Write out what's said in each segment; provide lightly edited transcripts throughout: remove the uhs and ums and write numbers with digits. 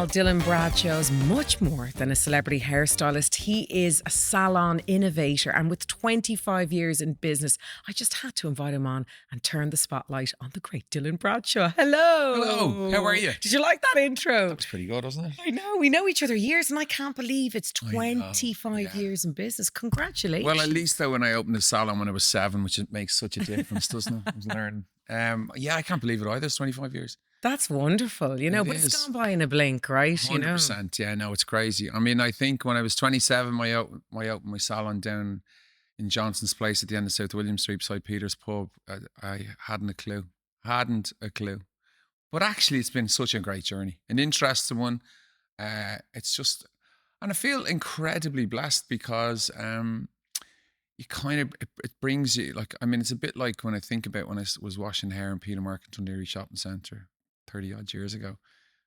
Well, Dylan Bradshaw is much more than a celebrity hairstylist. He is a salon innovator, and with 25 years in business, I just had to invite him on and turn the spotlight on the great Dylan Bradshaw. Hello. Hello. How are you? Did you like that intro? That was pretty good, wasn't it? I know. We know each other years, and I can't believe it's 25 years in business. Congratulations. Well, at least though, when I opened the salon when I was 7, which it makes such a difference, doesn't it? I was learning. Yeah, I can't believe it either. It's 25 years. That's wonderful, you know, but it's gone by in a blink, right? 100%. Yeah, no, it's crazy. I mean, I think when I was 27, I opened my salon down in Johnson's Place at the end of South William Street beside Peter's Pub. I hadn't a clue. But actually, it's been such a great journey, an interesting one. It's just, and I feel incredibly blessed because you kind of, it brings you, like, I mean, it's a bit like when I think about when I was washing hair in Peter Market Dundee Shopping Centre 30 odd years ago.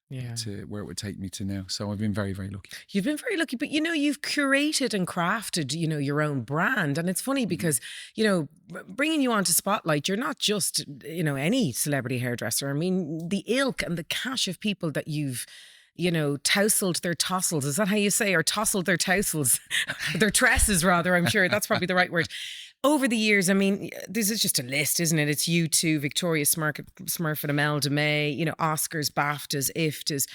Yeah. To where it would take me to now. So I've been very, very lucky. You've been very lucky, but you know, you've curated and crafted, you know, your own brand. And it's funny because, you know, bringing you onto Spotlight, you're not just, you know, any celebrity hairdresser. I mean, the ilk and the cache of people that you've, you know, tousled their tossels. Is that how you say? Or tousled their tousles? Their tresses, rather, I'm sure. That's probably the right word. Over the years, I mean, this is just a list, isn't it? It's U2, Victoria Smurfit, Imelda May, you know, Oscars, BAFTAs, IFTAs.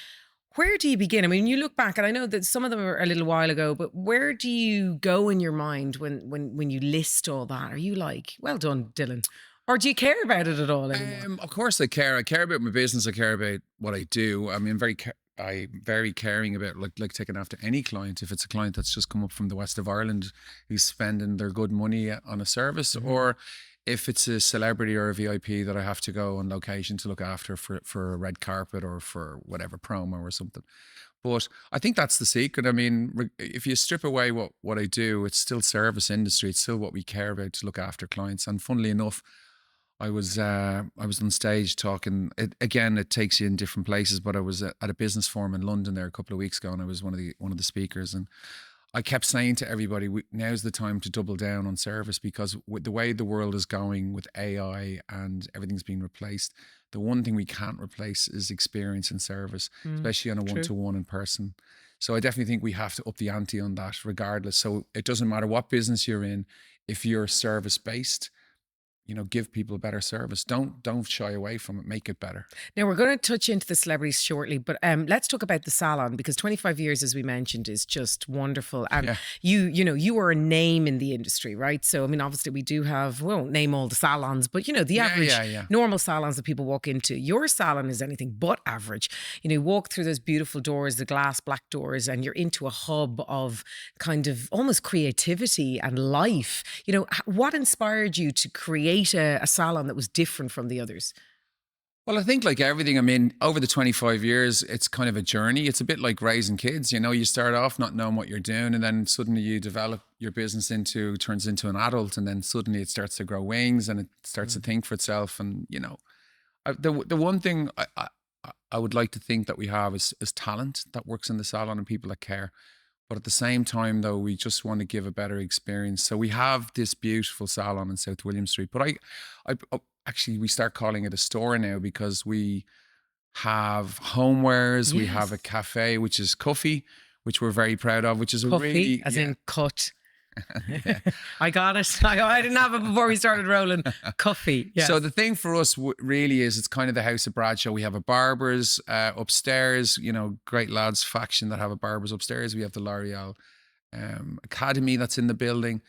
Where do you begin? I mean, you look back, and I know that some of them are a little while ago, but where do you go in your mind when you list all that? Are you like, well done, Dylan? Or do you care about it at all anymore? Of course I care. I care about my business. I care about what I do. I mean, I'm very caring about like taking after any client. If it's a client that's just come up from the west of Ireland who's spending their good money on a service, or if it's a celebrity or a VIP that I have to go on location to look after for a red carpet or for whatever promo or something. But I think that's the secret. I mean, if you strip away what I do, it's still service industry. It's still what we care about, to look after clients. And funnily enough, I was on stage talking. It takes you in different places, but I was at a business forum in London there a couple of weeks ago, and I was one of the speakers, and I kept saying to everybody, now's the time to double down on service, because with the way the world is going with AI and everything's being replaced, the one thing we can't replace is experience and service, especially on a one-to-one in person. So I definitely think we have to up the ante on that regardless. So it doesn't matter what business you're in, if you're service-based, you know, give people a better service. Don't shy away from it. Make it better. Now, we're going to touch into the celebrities shortly, but let's talk about the salon, because 25 years, as we mentioned, is just wonderful. And you know, you are a name in the industry, right? So, I mean, obviously we do have, we won't name all the salons, but you know, the average normal salons that people walk into. Your salon is anything but average. You know, you walk through those beautiful doors, the glass black doors, and you're into a hub of kind of almost creativity and life. You know, what inspired you to create a salon that was different from the others? Well, I think like everything, I mean, over the 25 years, it's kind of a journey. It's a bit like raising kids. You know, you start off not knowing what you're doing, and then suddenly you develop your business turns into an adult, and then suddenly it starts to grow wings and it starts to think for itself. And, you know, the one thing I would like to think that we have is talent that works in the salon and people that care. But at the same time, though, we just want to give a better experience. So we have this beautiful salon in South William Street. But actually, we start calling it a store now, because we have homewares. Yes. We have a cafe, which is Ku.Fee, which we're very proud of, which is Ku.Fee, a really... as in cut. I got it. I didn't have it before we started rolling. Ku.Fee. Yeah. So the thing for us really is, it's kind of the house of Bradshaw. We have a barber's upstairs, you know, great lads faction that have a barber's upstairs. We have the L'Oreal Academy that's in the building.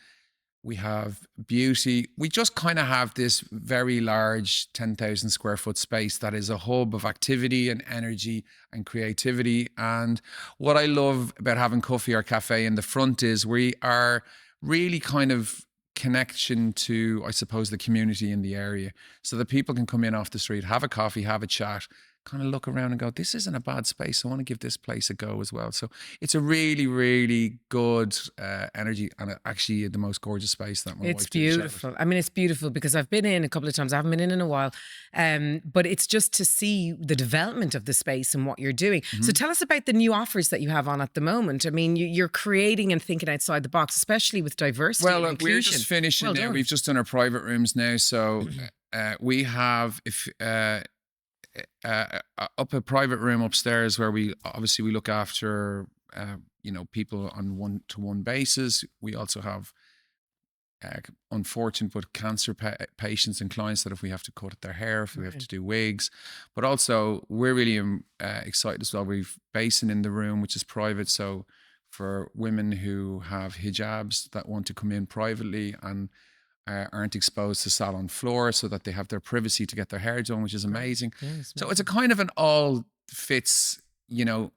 We have beauty. We just kind of have this very large 10,000 square foot space that is a hub of activity and energy and creativity. And what I love about having Ku.Fee or cafe in the front is we are really kind of connection to, I suppose, the community in the area, so that people can come in off the street, have a coffee, have a chat, kind of look around and go, this isn't a bad space. I want to give this place a go as well. So it's a really, really good energy, and actually the most gorgeous space that my wife did. It's beautiful. I mean, it's beautiful because I've been in a couple of times. I haven't been in a while. But it's just to see the development of the space and what you're doing. So tell us about the new offers that you have on at the moment. I mean, you're creating and thinking outside the box, especially with diversity and inclusion. We're just finishing now. We've just done our private rooms now. So we have, up a private room upstairs where we look after people on one-to-one basis. We also have unfortunate but cancer patients and clients that if we have to cut their hair, if we have to do wigs, but also we're really excited as well. We've basin in the room, which is private. So for women who have hijabs that want to come in privately and aren't exposed to salon floor, so that they have their privacy to get their hair done, which is amazing. So it's a kind of an all fits,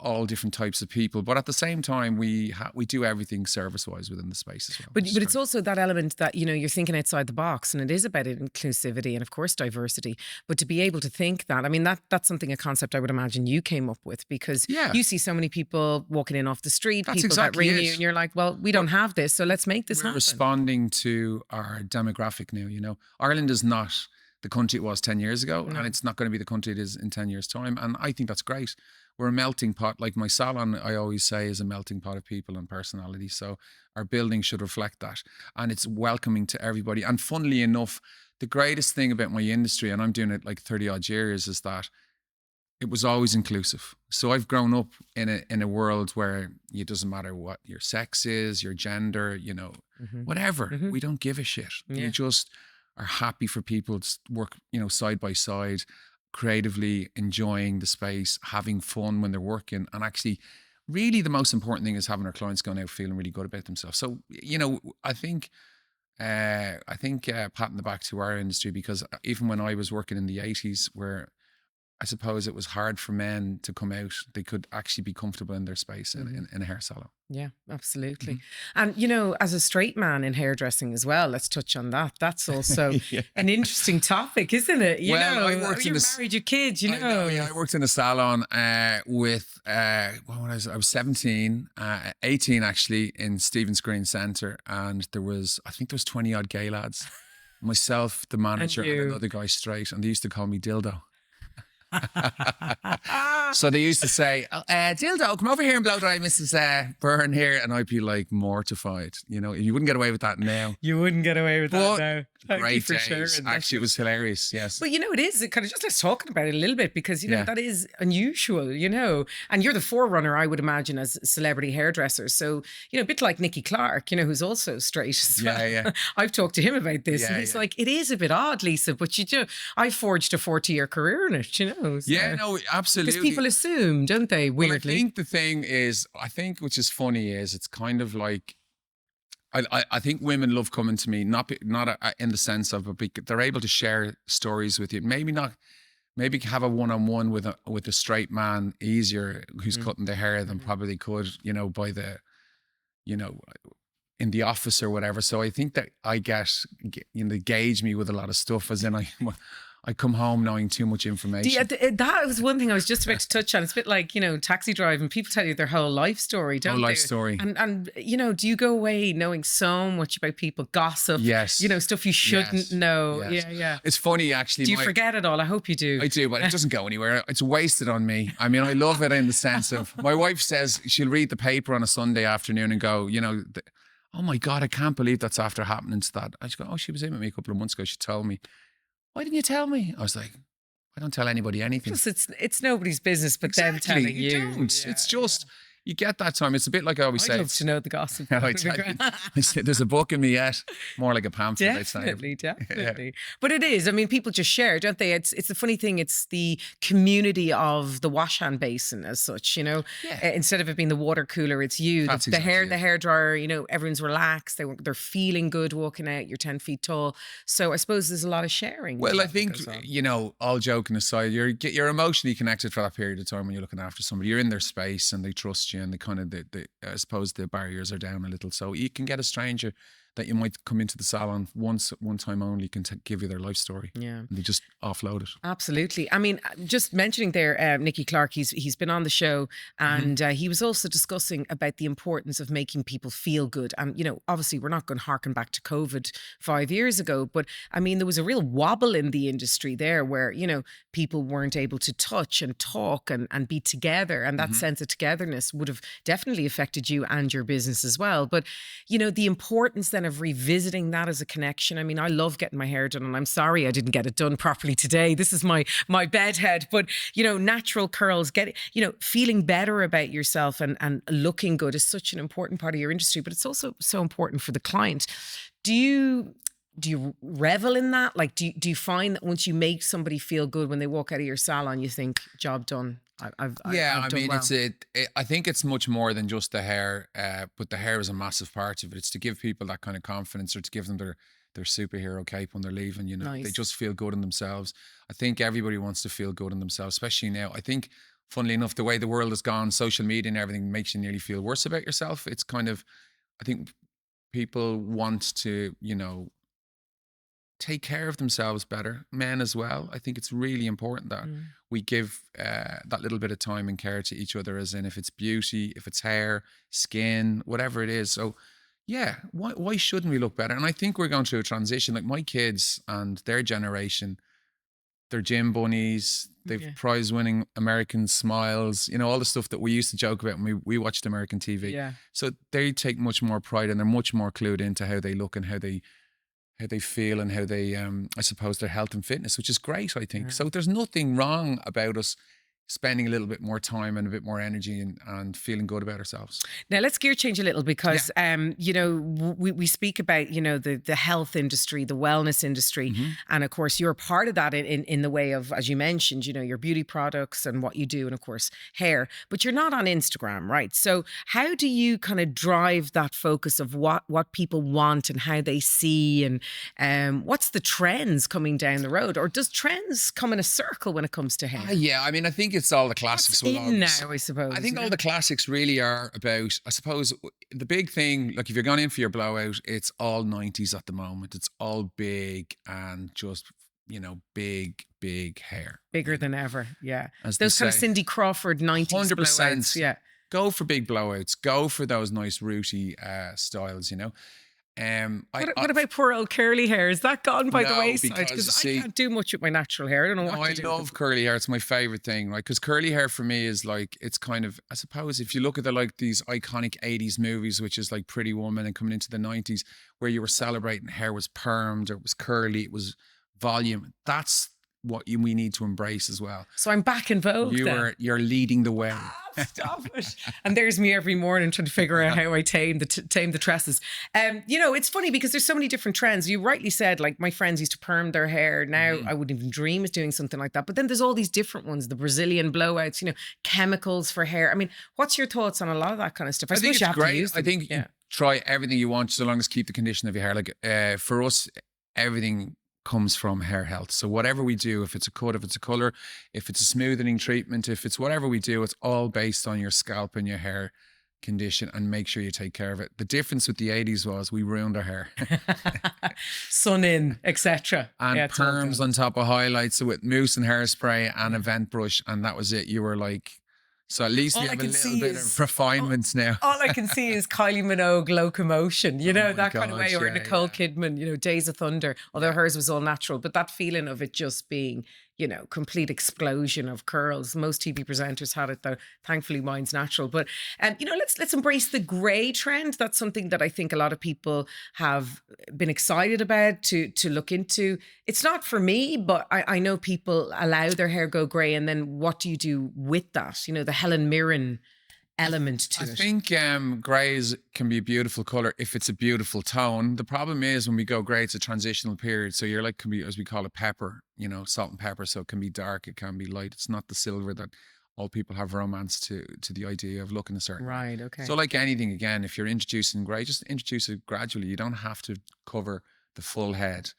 all different types of people, but at the same time we do everything service wise within the space as well. But it's also that element that you're thinking outside the box, and it is about inclusivity and of course diversity. But to be able to think that, I mean, that's a concept I would imagine you came up with, because you see so many people walking in off the street, that's people exactly that ring you, and you're like, well, we don't have this, so let's make this happen. We're responding to our demographic now. Ireland is not the country it was 10 years ago, and it's not going to be the country it is in 10 years' time. And I think that's great. We're a melting pot. Like my salon, I always say, is a melting pot of people and personality. So our building should reflect that. And it's welcoming to everybody. And funnily enough, the greatest thing about my industry, and I'm doing it like 30 odd years, is that it was always inclusive. So I've grown up in a world where it doesn't matter what your sex is, your gender, whatever. We don't give a shit. We just are happy for people to work, side by side, creatively enjoying the space, having fun when they're working. And actually, really the most important thing is having our clients going out feeling really good about themselves. So, I think patting the back to our industry, because even when I was working in the 80s, where I suppose it was hard for men to come out, they could actually be comfortable in their space in a hair salon. Yeah, absolutely. And, as a straight man in hairdressing as well, let's touch on that. That's also an interesting topic, isn't it? I worked you're married, your kids, I worked in a salon with, I was 17, 18 actually, in Stephen's Green Centre. And there was 20 odd gay lads. Myself, the manager, and another guy straight. And they used to call me Dildo. So they used to say, Dildo, come over here and blow dry Mrs. Byrne here. And I'd be like mortified. You wouldn't get away with that now. You wouldn't get away with that now. Great days. Actually, it was hilarious. Yes. But it is kind of just, let's talk about it a little bit, because that is unusual, and you're the forerunner, I would imagine, as celebrity hairdressers. So, a bit like Nicky Clark, who's also straight as well. Yeah. I've talked to him about this, and he's like, it is a bit odd, Lisa, but I forged a 40-year career in it, So. Yeah, no, absolutely. Because people assume, don't they, weirdly? Well, I think the thing is, which is funny, is it's kind of like, I think women love coming to me, not in the sense of, but they're able to share stories with you. Maybe have a one-on-one with a straight man easier, who's cutting their hair, than probably could, by the, in the office or whatever. So I think that I they gauge me with a lot of stuff, as in I come home knowing too much information. That was one thing I was just about to touch on. It's a bit like, taxi driving. People tell you their whole life story, don't they? Whole life story. And do you go away knowing so much about people, gossip? Yes. Stuff you shouldn't know. Yes. Yeah. It's funny, actually. Do you forget it all? I hope you do. I do, but it doesn't go anywhere. It's wasted on me. I mean, I love it in the sense of, my wife says she'll read the paper on a Sunday afternoon and go, oh my God, I can't believe that's after happening to that. I just go, she was in with me a couple of months ago. She told me. Why didn't you tell me? I was like, I don't tell anybody anything. It's nobody's business, but them telling you. You don't. Yeah, it's just, you get that time. It's a bit like I always say. I'd love to know the gossip. There's a book in me yet. More like a pamphlet. Definitely. Yeah. But it is. I mean, people just share, don't they? It's the funny thing. It's the community of the wash hand basin as such, Instead of it being the water cooler, it's you. The hair dryer, everyone's relaxed. They're feeling good walking out. You're 10 feet tall. So I suppose there's a lot of sharing. Well, I think, all joking aside, you're emotionally connected for that period of time when you're looking after somebody. You're in their space and they trust you, and the kind of I suppose the barriers are down a little, so you can get a stranger that you might come into the salon one time only can give you their life story. Yeah, and they just offload it. Absolutely. I mean, just mentioning there, Nicky Clark, he's been on the show, and he was also discussing about the importance of making people feel good. And obviously we're not going to harken back to COVID 5 years ago, but I mean, there was a real wobble in the industry there, where people weren't able to touch and talk and be together, and that sense of togetherness would have definitely affected you and your business as well. But the importance then kind of revisiting that as a connection. I mean, I love getting my hair done, and I'm sorry I didn't get it done properly today. This is my bed head, but natural curls, feeling better about yourself and looking good is such an important part of your industry, but it's also so important for the client. Do you revel in that? Like, do you find that once you make somebody feel good when they walk out of your salon, you think, job done? I've done well. I think it's much more than just the hair, but the hair is a massive part of it. It's to give people that kind of confidence, or to give them their superhero cape when they're leaving. Nice. They just feel good in themselves. I think everybody wants to feel good in themselves, especially now. I think, funnily enough, the way the world has gone, social media and everything makes you nearly feel worse about yourself. It's kind of, I think people want to, take care of themselves better, men as well. I think it's really important that we give that little bit of time and care to each other, as in if it's beauty, if it's hair, skin, whatever it is. So yeah, why shouldn't we look better? And I think we're going through a transition. Like my kids and their generation, they're gym bunnies, they've prize winning American smiles, all the stuff that we used to joke about when we watched American TV. Yeah. So they take much more pride, and they're much more clued into how they look and how they feel, and how they, I suppose, their health and fitness, which is great, I think. So there's nothing wrong about us spending a little bit more time and a bit more energy and feeling good about ourselves. Now let's gear change a little, because we speak about the health industry, the wellness industry, and of course you're part of that in the way of, as you mentioned, your beauty products and what you do, and of course hair. But you're not on Instagram, right? So how do you kind of drive that focus of what people want and how they see, and what's the trends coming down the road, or does trends come in a circle when it comes to hair? I mean, I think it's all the classics. In now, I suppose. I think all the classics really are about, I suppose, the big thing, like if you're going in for your blowout, it's all 90s at the moment. It's all big and just, big hair. Bigger than ever, yeah. Those kind of Cindy Crawford 90s 100%. Blowouts, yeah. Go for big blowouts. Go for those nice rooty styles, What about poor old curly hair? Is that gone by the wayside? Because I can't do much with my natural hair. I don't know what to do. I love curly hair. It's my favorite thing, right? Because curly hair for me is like, it's kind of, I suppose, if you look at these iconic 80s movies, which is like Pretty Woman and coming into the 90s, where you were celebrating hair was permed, or it was curly, it was volume. That's what we need to embrace as well. So I'm back in vogue. You're leading the way. Stop it. And there's me every morning trying to figure out how I tame the tresses. It's funny because there's so many different trends. You rightly said, like, my friends used to perm their hair. Now I wouldn't even dream of doing something like that. But then there's all these different ones, the Brazilian blowouts, chemicals for hair. I mean, what's your thoughts on a lot of that kind of stuff? I think it's great. I think try everything you want, so long as keep the condition of your hair. Like for us, everything comes from hair health. So whatever we do, if it's a cut, if it's a color, if it's a smoothing treatment, if it's whatever we do, it's all based on your scalp and your hair condition, and make sure you take care of it. The difference with the 80s was we ruined our hair. Sun in, etc. And perms on top of highlights, so with mousse and hairspray and a vent brush, and that was it. You were like, so at least we have a little bit of refinements now. All I can see is Kylie Minogue Locomotion, that kind of way, or Nicole Kidman, Days of Thunder, although hers was all natural. But that feeling of it just being, complete explosion of curls. Most TV presenters had it, though. Thankfully, mine's natural. But, let's embrace the grey trend. That's something that I think a lot of people have been excited about to look into. It's not for me, but I know people allow their hair go grey. And then what do you do with that? The Helen Mirren element to it. I think greys can be a beautiful color if it's a beautiful tone. The problem is when we go grey, it's a transitional period. So you're like, can be, as we call it, pepper, salt and pepper. So it can be dark, it can be light. It's not the silver that all people have romance to the idea of looking a certain right. Okay. So like anything, again, if you're introducing grey, just introduce it gradually. You don't have to cover the full head.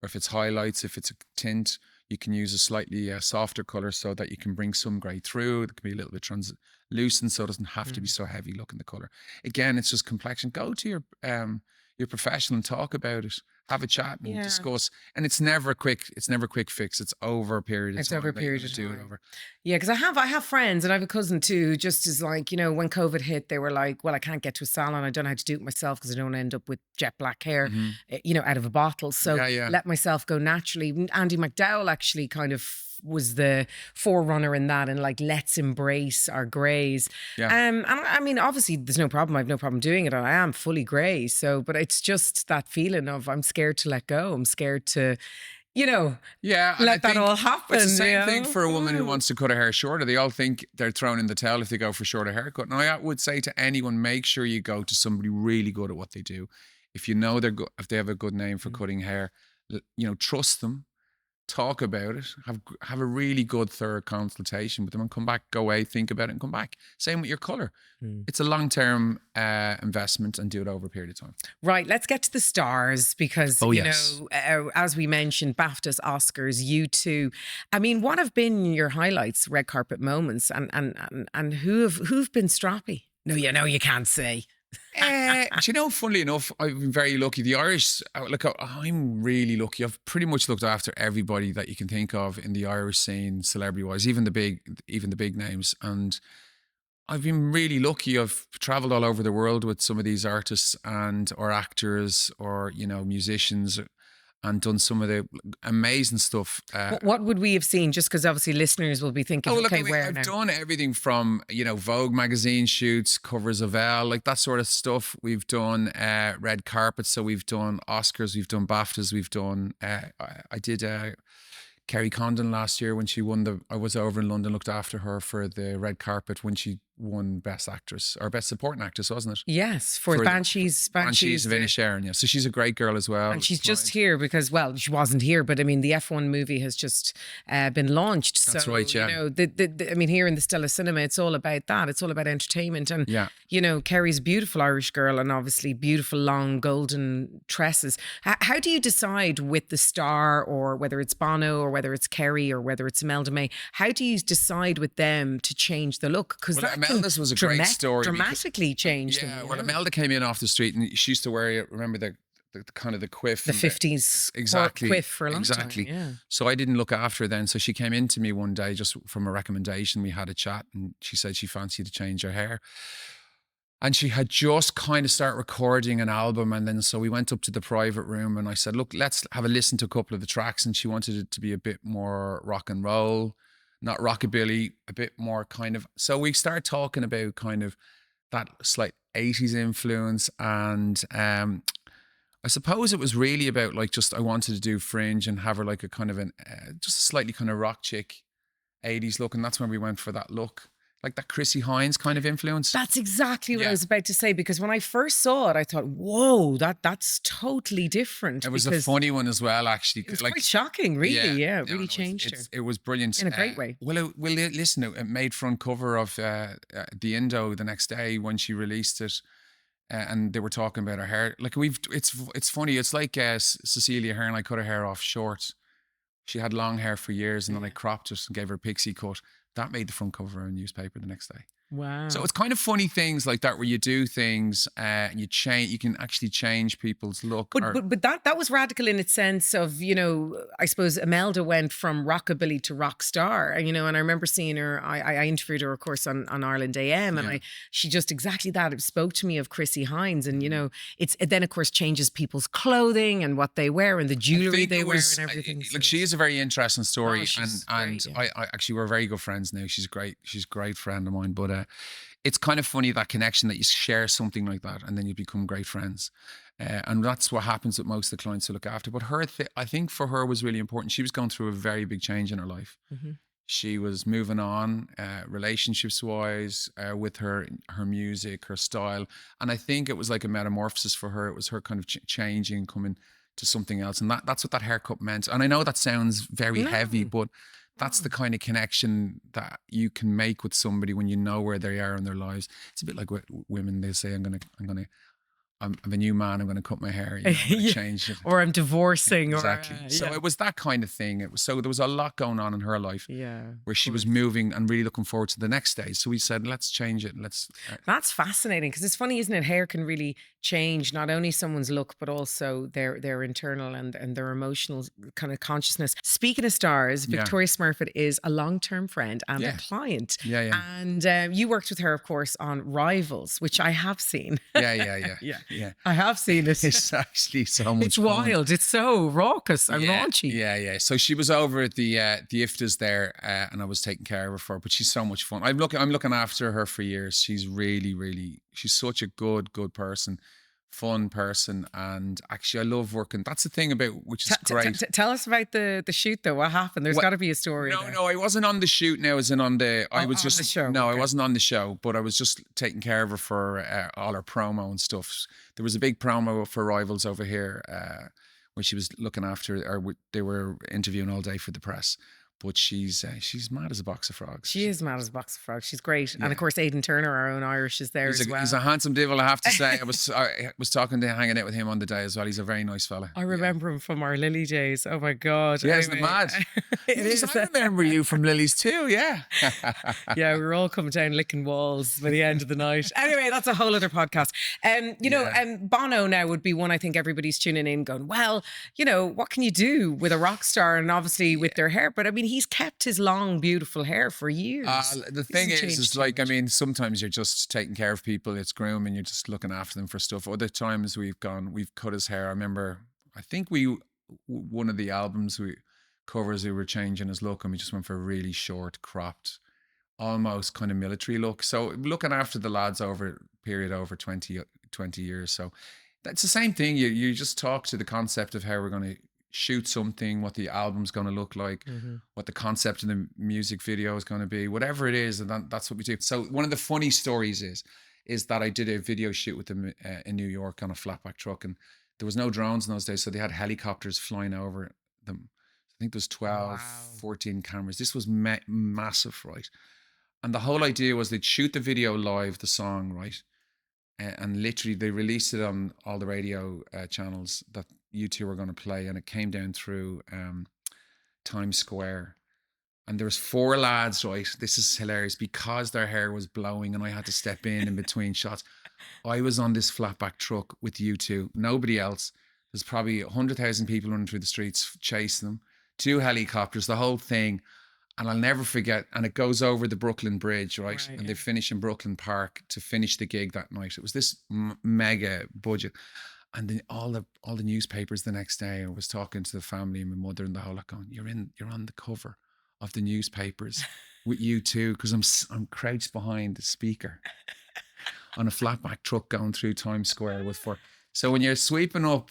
Or if it's highlights, if it's a tint, you can use a slightly softer color so that you can bring some grey through. It can be a little bit translucent, so it doesn't have to be so heavy looking, the color. Again, it's just complexion. Go to your professional and talk about it. Have a chat and discuss. And it's never a quick fix. It's over a period of time. It's over a period of time. Yeah, because I have friends, and I have a cousin too, who just is like, when COVID hit, they were like, well, I can't get to a salon. I don't know how to do it myself because I don't end up with jet black hair, out of a bottle. So let myself go naturally. Andy McDowell actually kind of was the forerunner in that, and like, let's embrace our greys. Yeah. And I mean, obviously there's no problem. I have no problem doing it. And I am fully grey. So, but it's just that feeling of I'm scared to let go. I'm scared to, Yeah, and I let that think all happen. it's the same thing you know? for a woman who wants to cut her hair shorter. They all think they're thrown in the towel if they go for shorter haircut. And I would say to anyone, make sure you go to somebody really good at what they do. If you know they're good, if they have a good name for cutting hair, trust them. Talk about it, have a really good thorough consultation with them, and come back, go away, think about it, and come back. Same with your color. It's a long-term investment, and do it over a period of time. Right, let's get to the stars, because yes. as we mentioned, BAFTAs, Oscars, you too. I mean, what have been your highlights, red carpet moments, and who've been stroppy? No, you can't say. Funnily enough, I've been very lucky. The Irish, I'm really lucky. I've pretty much looked after everybody that you can think of in the Irish scene, celebrity-wise, even the big names. And I've been really lucky. I've traveled all over the world with some of these artists or actors or musicians, and done some of the amazing stuff. What would we have seen? Just because obviously listeners will be thinking, I've done everything from, Vogue magazine shoots, covers of Elle, like that sort of stuff. We've done red carpets, so we've done Oscars, we've done BAFTAs, we've done, I did Kerry Condon last year when she won I was over in London, looked after her for the red carpet when she won Best Actress or Best Supporting Actress, wasn't it? Yes, for Banshees of Inisherin, yeah. So she's a great girl as well. And she's just here because, well, she wasn't here, but I mean, the F1 movie has just been launched. That's right, yeah. I mean, here in the Stella Cinema, it's all about that. It's all about entertainment. And, yeah. Kerry's a beautiful Irish girl, and obviously beautiful long golden tresses. How do you decide with the star, or whether it's Bono or whether it's Kerry or whether it's Imelda May, how do you decide with them to change the look? Because Imelda's was a great story. Dramatically changed. Yeah, well, Imelda came in off the street and she used to wear, remember the kind of the quiff. The 50s exactly, quiff for a long time. Yeah. So I didn't look after her then. So she came in to me one day just from a recommendation. We had a chat and she said she fancied to change her hair. And she had just kind of started recording an album. And then so we went up to the private room and I said, look, let's have a listen to a couple of the tracks. And she wanted it to be a bit more rock and roll, not rockabilly, a bit more kind of. So we started talking about kind of that slight 80s influence. And I suppose it was really about like, just I wanted to do fringe and have her like a kind of just a slightly kind of rock chick 80s look. And that's when we went for that look. Like that Chrissy Hines kind of influence. That's exactly what I was about to say, because when I first saw it, I thought, whoa, that's totally different. It was a funny one as well, actually. It was quite shocking, really. Yeah, it really changed her. It was brilliant. In a great way. Listen, it made front cover of the Indo the next day when she released it. And they were talking about her hair. Like it's funny. It's like Cecilia Ahern. I cut her hair off short. She had long hair for years, and then I cropped it and gave her a pixie cut. That made the front cover of a newspaper the next day. Wow. So it's kind of funny things like that where you do things and you can actually change people's look. But that was radical in its sense of, I suppose Imelda went from rockabilly to rock star, and I remember seeing her, I interviewed her, of course, on Ireland AM, and she just exactly that. It spoke to me of Chrissy Hines, and, it then, of course, changes people's clothing and what they wear and the jewelry they wear and everything. Like, she is a very interesting story. And I actually, we're very good friends now. She's great. She's a great friend of mine, but it's kind of funny, that connection, that you share something like that and then you become great friends. And that's what happens with most of the clients who look after. But I think for her was really important. She was going through a very big change in her life. Mm-hmm. She was moving on, relationships wise, with her music, her style. And I think it was like a metamorphosis for her. It was her kind of changing, coming to something else. And that's what that haircut meant. And I know that sounds very heavy, but that's the kind of connection that you can make with somebody when you know where they are in their lives. It's a bit like women. They say, I'm a new man, I'm going to cut my hair, I'm going to change it. Or I'm divorcing. Exactly. So it was that kind of thing. There was a lot going on in her life where she was moving and really looking forward to the next stage. So we said, let's change it. That's fascinating, because it's funny, isn't it? Hair can really change not only someone's look but also their internal and their emotional kind of consciousness. Speaking of stars, Yeah. Victoria Smurfit is a long-term friend and a Yeah. client. Yeah. And you worked with her, of course, on Rivals, which I have seen. Yeah. I have seen it. It's actually so much It's fun. wild. It's so raucous and raunchy. Yeah. So she was over at the IFTAs there, and I was taking care of her for. But she's so much fun. I'm looking after her for years. She's really. She's such a good person, fun person, and actually I love working. That's the thing about which is great. Tell us about the shoot though. What happened? There's got to be a story. No, I wasn't on the shoot. Now, as in on the. I was on just the show. no, Okay. I wasn't on the show, but I was just taking care of her for all her promo and stuff. There was a big promo for Rivals over here. Where she was looking after, they were interviewing all day for the press. But she's mad as a box of frogs. She is mad as a box of frogs. She's great. And of course, Aidan Turner, our own Irish, is there as well. He's a handsome devil, I have to say. I was hanging out with him on the day as well. He's a very nice fella. I remember him from our Lily days. Oh my God. Yeah, isn't it mad? It is. I remember you from Lily's too, yeah. Yeah, we were all coming down licking walls by the end of the night. Anyway, that's a whole other podcast. Bono now would be one I think everybody's tuning in going, well, what can you do with a rock star and obviously with their hair? But I mean, he's kept his long, beautiful hair for years. The thing is like, I mean, sometimes you're just taking care of people, it's grooming, you're just looking after them for stuff. Other times we've cut his hair. I remember, I think one of the albums covers, we were changing his look and we just went for a really short, cropped, almost kind of military look. So looking after the lads over a period over 20 years. So that's the same thing. You just talk to the concept of how we're going to shoot something, what the album's going to look like, what the concept of the music video is going to be, whatever it is, and that's what we do. So one of the funny stories is that I did a video shoot with them in New York on a flatback truck, and there was no drones in those days, so they had helicopters flying over them. I think there was 12, 14 cameras. This was massive, right? And the whole idea was they'd shoot the video live, the song, right? And literally they released it on all the radio channels that you two were going to play, and it came down through Times Square, and there was 4 lads, right? This is hilarious, because their hair was blowing and I had to step in between shots. I was on this flatback truck with you two, nobody else. There's probably 100,000 people running through the streets chasing them, 2 helicopters, the whole thing. And I'll never forget, and it goes over the Brooklyn Bridge, right? And they finish in Brooklyn Park to finish the gig that night. It was this mega budget. And then all the newspapers the next day, I was talking to the family and my mother and the whole lot going, you're on the cover of the newspapers with you too, because I'm crouched behind the speaker on a flatback truck going through Times Square with 4. So when you're sweeping up,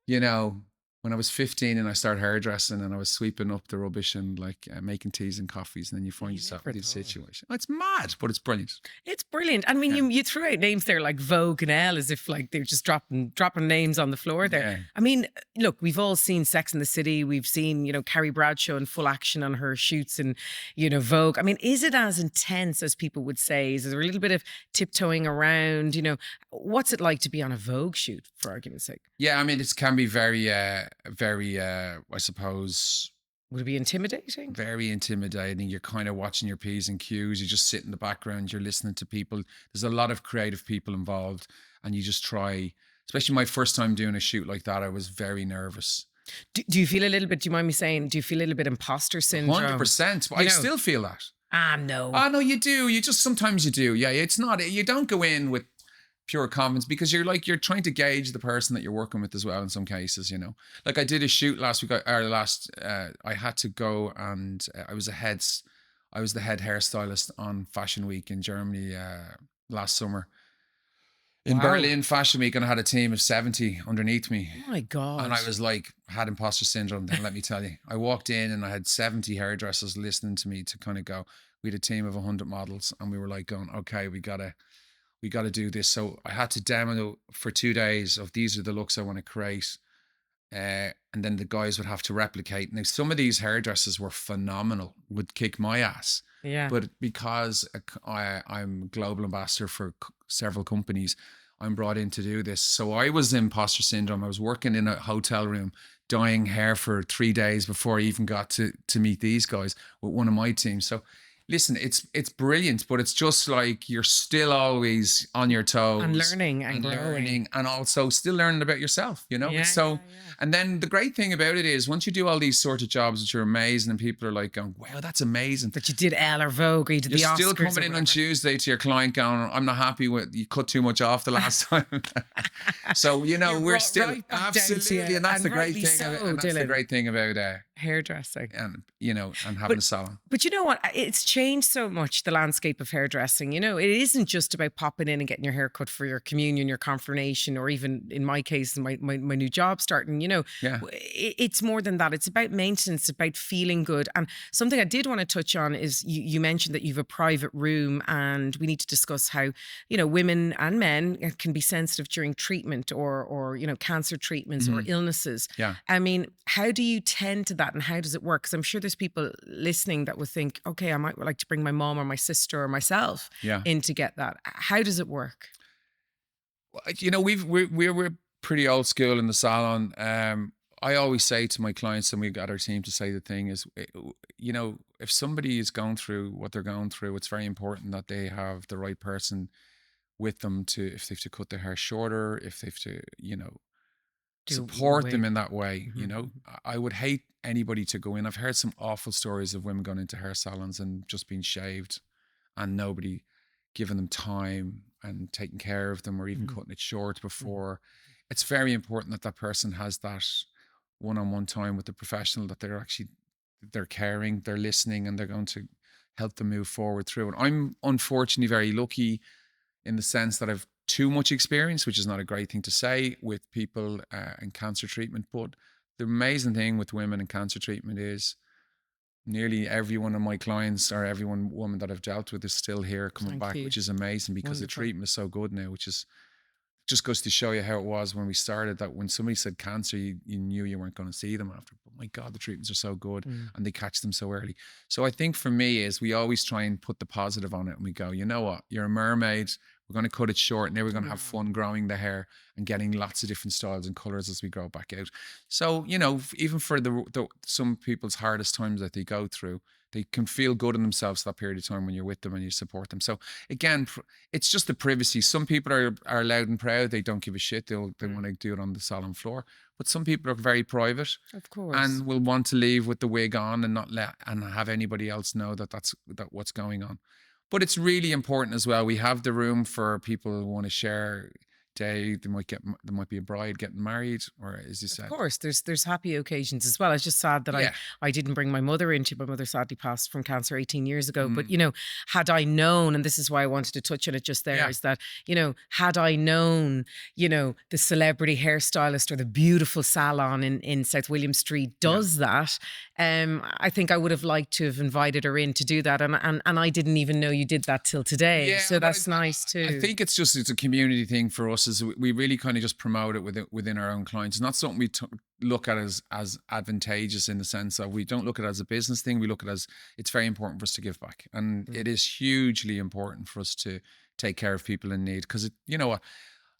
when I was 15 and I started hairdressing and I was sweeping up the rubbish and like making teas and coffees, and then you find yourself in this situation. It's mad, but it's brilliant. It's brilliant. I mean, you threw out names there like Vogue and Elle as if like they're just dropping names on the floor there. Yeah. I mean, look, we've all seen Sex and the City. We've seen, Carrie Bradshaw in full action on her shoots and, Vogue. I mean, is it as intense as people would say? Is there a little bit of tiptoeing around? What's it like to be on a Vogue shoot, for argument's sake? Yeah, I mean, it can be very, I suppose, would it be intimidating? Very intimidating. You're kind of watching your P's and Q's. You just sit in the background. You're listening to people. There's a lot of creative people involved, and you just try. Especially my first time doing a shoot like that, I was very nervous. Do you feel a little bit? Do you mind me saying? Do you feel a little bit imposter syndrome? 100%. I still feel that. No. No, you do. You just sometimes you do. Yeah, it's not. You don't go in with pure confidence because you're trying to gauge the person that you're working with as well in some cases, like I did a shoot last week I had to go and I was the head hairstylist on Fashion Week in Germany last summer in Berlin Fashion Week, and I had a team of 70 underneath me. Oh my God. And I was had imposter syndrome then, let me tell you. I walked in and I had 70 hairdressers listening to me to kind of go. We had a team of 100 models and we were like going, okay, we got to do this. So I had to demo for 2 days of these are the looks I want to create. And then the guys would have to replicate. Now, some of these hairdressers were phenomenal, would kick my ass. Yeah. But because I'm global ambassador for several companies, I'm brought in to do this. So I was imposter syndrome. I was working in a hotel room, dyeing hair for 3 days before I even got to meet these guys with one of my teams. So Listen, it's brilliant, but it's just like you're still always on your toes And learning and growing. learning, and also still learning about yourself. You know, Yeah, it's so. yeah. And then the great thing about it is, once you do all these sort of jobs that you're amazing, and people are like going, "Wow, that's amazing." That you did Elle or Vogue, or you did You're the Oscars. still coming or in on whatever. Tuesday to your client going, "I'm not happy with you cut too much off the last time." So you know, You're we're brought still right back down to absolutely, you, and that's and the great rightly thing. so, And that's the Dylan. great thing about Hairdressing. and you know, and having a salon. But you know what? It's changed so much, the landscape of hairdressing. You know, it isn't just about popping in and getting your hair cut for your communion, your confirmation, or even in my case, my new job starting. You know, Yeah. it's more than that. It's about maintenance, it's about feeling good. And something I did want to touch on is you mentioned that you have a private room, and we need to discuss how, you know, women and men can be sensitive during treatment or you know, cancer treatments or illnesses. Yeah. I mean, how do you tend to that, and how does it work? Because I'm sure there's people listening that would think, okay, I might like to bring my mom or my sister or myself Yeah. in to get that. How does it work? Well, you know, we're pretty old school in the salon. I always say to my clients, and we've got our team to say, the thing is, you know, if somebody is going through what they're going through, it's very important that they have the right person with them to, if they have to cut their hair shorter, if they have to, you know, support them in that way. You know, I would hate anybody to go in. I've heard some awful stories of women going into hair salons and just being shaved, and nobody giving them time and taking care of them, or even cutting it short before. It's very important that that person has that one-on-one time with the professional, that they're caring, they're listening, and they're going to help them move forward through it. I'm unfortunately very lucky in the sense that I've too much experience, which is not a great thing to say, with people in cancer treatment. But the amazing thing with women in cancer treatment is nearly every one of my clients, or every one woman that I've dealt with, is still here coming back, which is amazing, because the treatment is so good now, which is just goes to show you how it was when we started, that when somebody said cancer, you knew you weren't going to see them after. But my God, the treatments are so good, and they catch them so early. So I think for me is, we always try and put the positive on it, and we go, you know what, you're a mermaid. We're going to cut it short. Now we're going to have fun growing the hair and getting lots of different styles and colors as we grow back out. So, you know, even for some people's hardest times that they go through, they can feel good in themselves that period of time when you're with them and you support them. So again, it's just the privacy. Some people are loud and proud. They don't give a shit. They want to do it on the salon floor. But some people are very private, of course, and will want to leave with the wig on and not have anybody else know that what's going on. But it's really important as well. We have the room for people who want to share day. There might be a bride getting married, or as you said, of course, there's happy occasions as well. It's just sad that I didn't bring my mother into. My mother sadly passed from cancer 18 years ago. But you know, had I known, and this is why I wanted to touch on it just there, is that, you know, had I known, you know, the celebrity hairstylist or the beautiful salon in South William Street does that, I think I would have liked to have invited her in to do that, and I didn't even know you did that till today. Yeah, so that's nice too. I think it's a community thing for us. Is we really kind of just promote it within our own clients. It's not something we look at as advantageous, in the sense of, we don't look at it as a business thing. We look at it as, it's very important for us to give back, and it is hugely important for us to take care of people in need. Because you know what,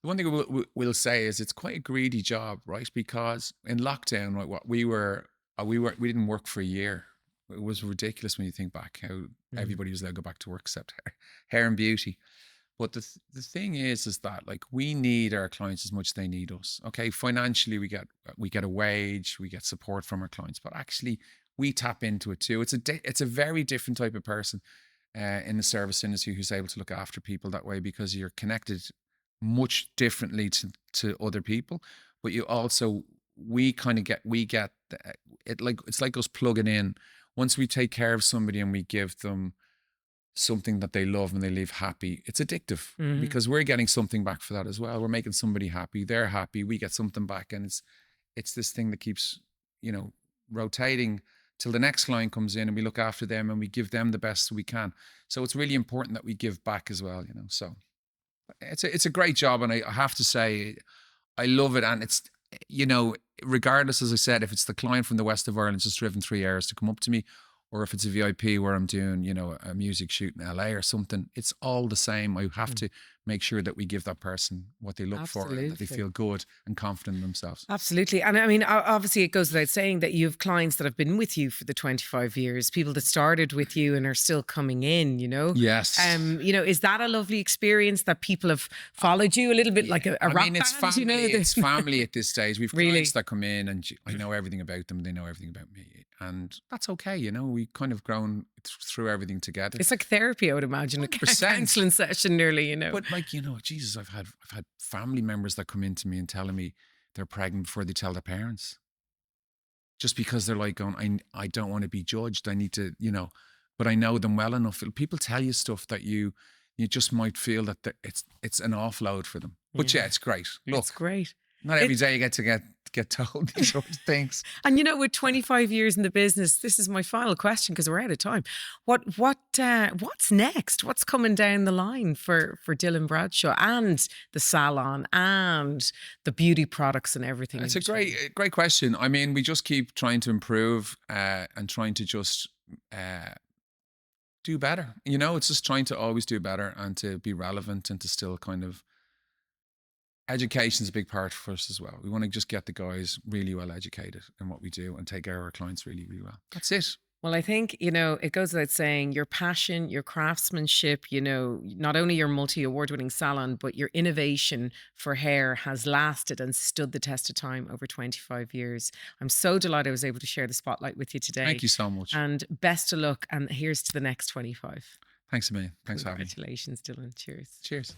the one thing we'll say is, it's quite a greedy job, right? Because in lockdown, right, we didn't work for a year. It was ridiculous when you think back how everybody was allowed to go back to work except hair and beauty. But the thing is that, like, we need our clients as much as they need us. Okay, financially we get a wage, we get support from our clients, but actually we tap into it too. It's a very different type of person in the service industry who's able to look after people that way, because you're connected much differently to other people. But you also, we get it, like, it's like us plugging in. Once we take care of somebody and we give them something that they love and they leave happy, it's addictive, because we're getting something back for that as well. We're making somebody happy, they're happy, we get something back, and it's this thing that keeps, you know, rotating till the next client comes in, and we look after them and we give them the best we can. So it's really important that we give back as well, you know. So it's a great job, and I have to say I love it. And it's, you know, regardless, as I said, if it's the client from the west of Ireland just driven 3 hours to come up to me, or if it's a VIP where I'm doing, you know, a music shoot in LA or something, it's all the same. I have to make sure that we give that person what they look for, and that they Absolutely. feel good and confident in themselves. Absolutely. And I mean, obviously, it goes without saying that you have clients that have been with you for the 25 years, people that started with you and are still coming in, you know? Yes. Is that a lovely experience that people have followed you a little bit like a rock it's band, family. you know? It's family at this stage. We've Really? clients that come in, and I know everything about them. They know everything about me, and that's okay. You know, we kind of grown through everything together. It's like therapy, I would imagine, a 100%. counseling session nearly, you know. But like, you know, Jesus, I've had family members that come into me and telling me they're pregnant before they tell their parents. Just because they're like going, I don't want to be judged. I need to, you know, but I know them well enough. People tell you stuff that you just might feel that it's an offload for them. But yeah, it's great. Look, It's great. not every day you get to get told these sort of things. And you know, with 25 years in the business, this is my final question because we're out of time. What's next? What's coming down the line for Dylan Bradshaw and the salon and the beauty products and everything? It's a great question. I mean, we just keep trying to improve and trying to just do better. You know, it's just trying to always do better and to be relevant and to still kind of. Education's a big part for us as well. We want to just get the guys really well educated in what we do and take care of our clients really, really well. That's it. Well, I think, you know, it goes without saying your passion, your craftsmanship, you know, not only your multi-award winning salon, but your innovation for hair has lasted and stood the test of time over 25 years. I'm so delighted I was able to share the spotlight with you today. Thank you so much. And best of luck. And here's to the next 25. Thanks a million. Thanks for having me. Congratulations, Dylan. Cheers. Cheers.